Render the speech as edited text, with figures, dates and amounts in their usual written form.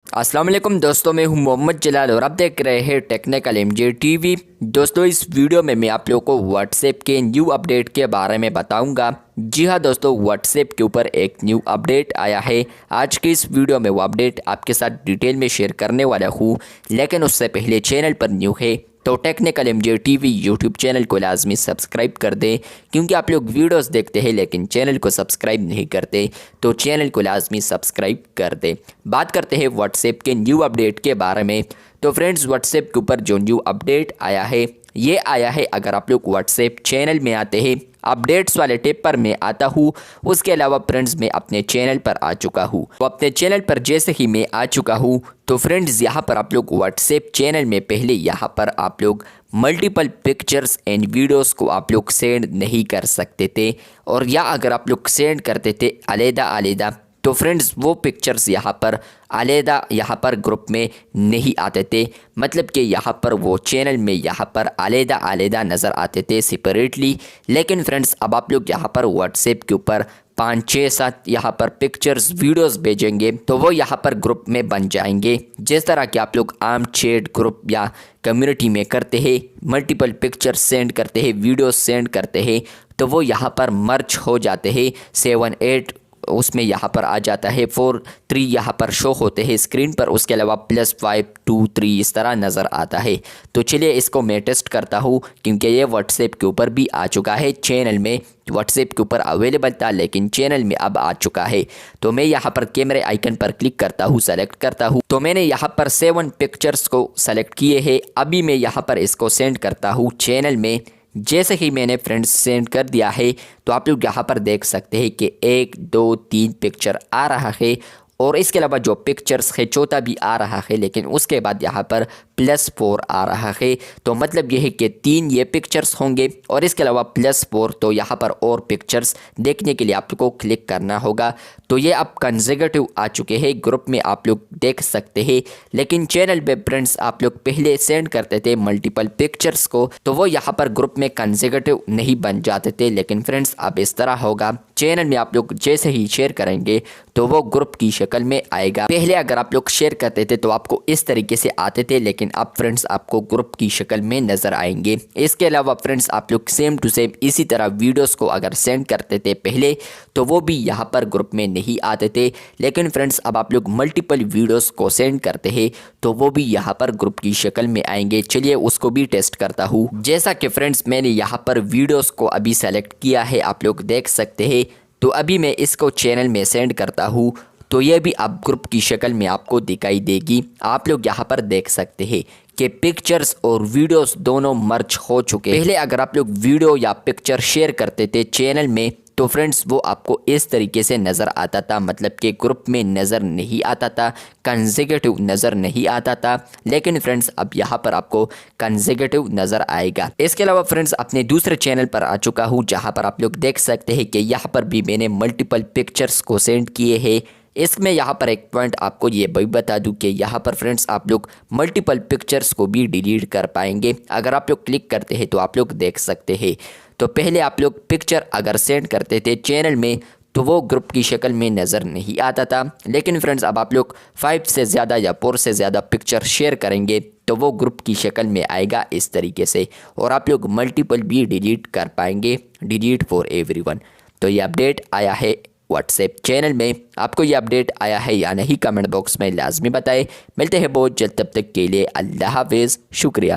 अस्सलाम वालेकुम दोस्तों, मैं हूं मोहम्मद जलाल और आप देख रहे हैं टेक्निकल एमजे टीवी। दोस्तों, इस वीडियो में मैं आप लोगों को व्हाट्सएप के न्यू अपडेट के बारे में बताऊंगा। जी हां दोस्तों, व्हाट्सएप के ऊपर एक न्यू अपडेट आया है। आज की इस वीडियो में वो अपडेट आपके साथ डिटेल में शेयर करने वाला हूं, लेकिन उससे पहले चैनल पर न्यू है तो technical MJ TV YouTube channel को लाजमी सब्सक्राइब कर दें, क्योंकि आप लोग वीडियोस देखते हैं लेकिन चैनल को सब्सक्राइब नहीं करते, तो चैनल को लाजमी सब्सक्राइब कर दें। बात करते हैं व्हाट्सएप के न्यू अपडेट के बारे में। तो फ्रेंड्स, व्हाट्सएप के ऊपर जो न्यू अपडेट आया है, ये आया है अगर आप लोग व्हाट्सएप चैनल में आते हैं, अपडेट्स वाले टिप पर मैं आता हूँ। उसके अलावा फ्रेंड्स, मैं अपने चैनल पर आ चुका हूँ। तो अपने चैनल पर जैसे ही मैं आ चुका हूँ तो फ्रेंड्स, यहाँ पर आप लोग व्हाट्सएप चैनल में पहले यहाँ पर आप लोग मल्टीपल पिक्चर्स एंड वीडियोस को आप लोग सेंड नहीं कर सकते थे, और या अगर आप लोग सेंड करते थे अलग अलग, तो फ्रेंड्स वो पिक्चर्स यहाँ पर अलग यहाँ पर ग्रुप में नहीं आते थे। मतलब कि यहाँ पर वो चैनल में यहाँ पर अलग अलग नज़र आते थे सेपरेटली। लेकिन फ्रेंड्स, अब आप लोग यहाँ पर व्हाट्सएप के ऊपर 5 6 7 यहाँ पर पिक्चर्स वीडियोस भेजेंगे तो वो यहाँ पर ग्रुप में बन जाएंगे। जिस तरह के आप लोग आम चैट ग्रुप या कम्युनिटी में करते हैं, मल्टीपल पिक्चर्स सेंड करते हैं, वीडियोस सेंड करते हैं, तो वो यहाँ पर मर्ज हो जाते हैं। 7 8 उसमें यहाँ पर आ जाता है, 4 3 यहाँ पर शो होते हैं स्क्रीन पर। उसके अलावा +5 2 3 इस तरह नज़र आता है। तो चलिए इसको मैं टेस्ट करता हूँ, क्योंकि ये व्हाट्सएप के ऊपर भी आ चुका है। चैनल में व्हाट्सएप के ऊपर अवेलेबल था लेकिन चैनल में अब आ चुका है। तो मैं यहाँ पर कैमरे आइकन पर क्लिक करता हूँ, सेलेक्ट करता हूँ। तो मैंने यहाँ पर 7 पिक्चर्स को सेलेक्ट किए हैं। अभी मैं यहाँ पर इसको सेंड करता हूँ चैनल में। जैसे ही मैंने फ्रेंड्स सेंड कर दिया है तो आप लोग यहाँ पर देख सकते हैं कि 1 2 3 पिक्चर आ रहा है, और इसके अलावा जो पिक्चर्स है चौथा भी आ रहा है, लेकिन उसके बाद यहाँ पर +4 आ रहा है। तो मतलब ये है कि 3 ये पिक्चर्स होंगे और इसके अलावा +4, तो यहाँ पर और पिक्चर्स देखने के लिए आप लोग को क्लिक करना होगा। तो ये अब कंसेक्यूटिव आ चुके हैं, ग्रुप में आप लोग देख सकते हैं। लेकिन चैनल पे फ्रेंड्स, आप लोग पहले सेंड करते थे मल्टीपल पिक्चर्स को, तो वो यहाँ पर ग्रुप में कंसेक्यूटिव नहीं बन जाते थे। लेकिन फ्रेंड्स, अब इस तरह होगा, चैनल में आप लोग जैसे ही शेयर करेंगे तो वो ग्रुप की शक्ल में आएगा। पहले अगर आप लोग शेयर करते थे तो आपको इस तरीके से आते थे, लेकिन अब फ्रेंड्स आपको ग्रुप की शक्ल में नजर आएंगे। इसके अलावा फ्रेंड्स, आप लोग सेम टू सेम इसी तरह वीडियोस को अगर सेंड करते थे पहले, तो वो भी यहाँ पर ग्रुप में नहीं आते थे। लेकिन फ्रेंड्स, अब आप लोग मल्टीपल वीडियोस को सेंड करते हैं तो वो भी यहाँ पर ग्रुप की शक्ल में आएंगे। चलिए उसको भी टेस्ट करता हूँ। जैसा कि फ्रेंड्स, मैंने यहाँ पर वीडियोस को अभी सेलेक्ट किया है, आप लोग देख सकते हैं। तो अभी मैं इसको चैनल में सेंड करता हूँ तो ये भी अब ग्रुप की शक्ल में आपको दिखाई देगी। आप लोग यहाँ पर देख सकते हैं कि पिक्चर्स और वीडियोस दोनों मर्ज हो चुके हैं। पहले अगर आप लोग वीडियो या पिक्चर शेयर करते थे चैनल में तो फ्रेंड्स, वो आपको इस तरीके से नज़र आता था, मतलब कि ग्रुप में नज़र नहीं आता था, कंसेक्यूटिव नज़र नहीं आता था। लेकिन फ्रेंड्स, अब यहाँ पर आपको कंसेक्यूटिव नज़र आएगा। इसके अलावा फ्रेंड्स, अपने दूसरे चैनल पर आ चुका हूँ, जहाँ पर आप लोग देख सकते हैं कि यहाँ पर भी मैंने मल्टीपल पिक्चर्स को सेंड किए हैं। इसमें यहाँ पर एक पॉइंट आपको ये भी बता दूं कि यहाँ पर फ्रेंड्स, आप लोग मल्टीपल पिक्चर्स को भी डिलीट कर पाएंगे। अगर आप लोग क्लिक करते हैं तो आप लोग देख सकते हैं। तो पहले आप लोग पिक्चर अगर सेंड करते थे चैनल में तो वो ग्रुप की शक्ल में नज़र नहीं आता था। लेकिन फ्रेंड्स, अब आप लोग 5 से ज़्यादा या 4 से ज़्यादा पिक्चर शेयर करेंगे तो वो ग्रुप की शक्ल में आएगा इस तरीके से, और आप लोग मल्टीपल भी डिलीट कर पाएंगे, डिलीट फॉर एवरीवन। तो ये अपडेट आया है व्हाट्सएप चैनल में। आपको ये अपडेट आया है या नहीं, कमेंट बॉक्स में लाजमी बताएं। मिलते हैं बहुत जल्द, तब तक के लिए अल्लाह हाफिज़, शुक्रिया।